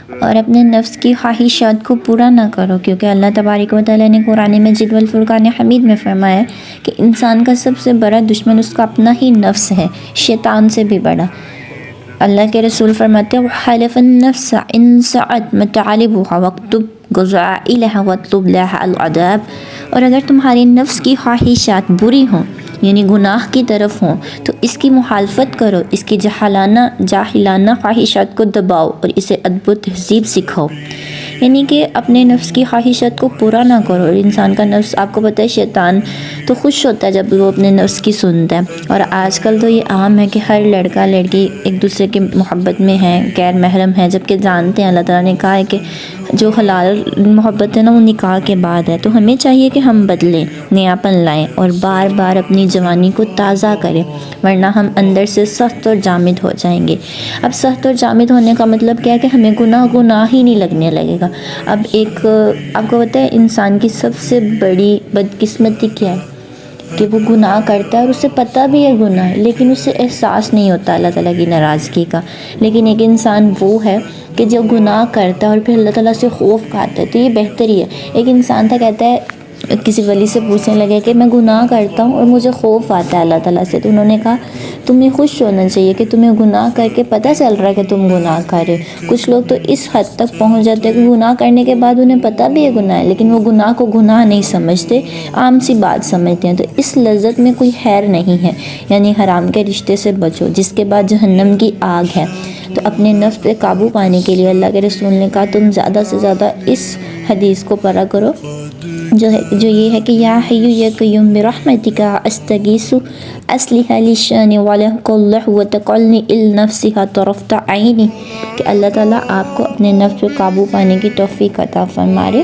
اور اپنے نفس کی خواہشات کو پورا نہ کرو، کیونکہ اللہ تبارک و تعالیٰ نے قرآن مجید والفرقان حمید میں فرمایا ہے کہ انسان کا سب سے بڑا دشمن اس کا اپنا ہی نفس ہے، شیطان سے بھی بڑا۔ اللہ کے رسول فرماتے ہیں وَحَلَفَ النَّفْسَ إِن سَعَتْ مَتَعَالِبُهَا وَاكْتُبْ غَزَائِلَهَا وَاطْلُبْ لَهَا الْعَذَابَ، اور اگر تمہاری نفس کی خواہشات بری ہوں یعنی گناہ کی طرف ہوں تو اس کی مخالفت کرو، اس کی جاہلانہ خواہشات کو دباؤ اور اسے ادب و تہذیب سکھاؤ، یعنی کہ اپنے نفس کی خواہشات کو پورا نہ کرو۔ اور انسان کا نفس آپ کو پتہ ہے شیطان تو خوش ہوتا ہے جب وہ اپنے نفس کی سنتا ہے، اور آج کل تو یہ عام ہے کہ ہر لڑکا لڑکی ایک دوسرے کی محبت میں ہیں، غیر محرم ہیں، جبکہ جانتے ہیں اللہ تعالیٰ نے کہا ہے کہ جو حلال محبت ہے نا وہ نکاح کے بعد ہے۔ تو ہمیں چاہیے کہ ہم بدلیں، نیاپن لائیں اور بار بار اپنی جوانی کو تازہ کریں، ورنہ ہم اندر سے سخت اور جامد ہو جائیں گے۔ اب سخت اور جامد ہونے کا مطلب کیا ہے کہ ہمیں گناہ ہی نہیں لگنے لگے گا۔ اب آپ کو پتہ ہے انسان کی سب سے بڑی بدقسمتی کیا ہے کہ وہ گناہ کرتا ہے اور اسے پتہ بھی ہے گناہ ہے، لیکن اسے احساس نہیں ہوتا اللہ تعالیٰ کی ناراضگی کا۔ لیکن ایک انسان وہ ہے کہ جو گناہ کرتا ہے اور پھر اللہ تعالیٰ سے خوف کھاتا ہے، تو یہ بہتری ہے۔ ایک انسان تھا کہتا ہے کسی ولی سے پوچھنے لگے کہ میں گناہ کرتا ہوں اور مجھے خوف آتا ہے اللہ تعالیٰ سے، تو انہوں نے کہا تمہیں خوش ہونا چاہیے کہ تمہیں گناہ کر کے پتہ چل رہا ہے کہ تم گناہ کر رہے ہو۔ کچھ لوگ تو اس حد تک پہنچ جاتے ہیں کہ گناہ کرنے کے بعد انہیں پتہ بھی ہے گناہ ہے، لیکن وہ گناہ کو گناہ نہیں سمجھتے، عام سی بات سمجھتے ہیں۔ تو اس لذت میں کوئی خیر نہیں ہے، یعنی حرام کے رشتے سے بچو جس کے بعد جہنم کی آگ ہے۔ تو اپنے نفس پہ قابو پانے کے لیے اللہ کے رسول نے کہا تم زیادہ سے زیادہ اس حدیث کو پڑھا کرو جو یہ ہے کہ یا حی یا قیوم برحمتک استغیث اصلح لی شانی ولا کلہ وتقلنی النفسها طرفت عینی، کہ اللہ تعالیٰ آپ کو اپنے نفس پہ قابو پانے کی توفیق عطا فرمائے۔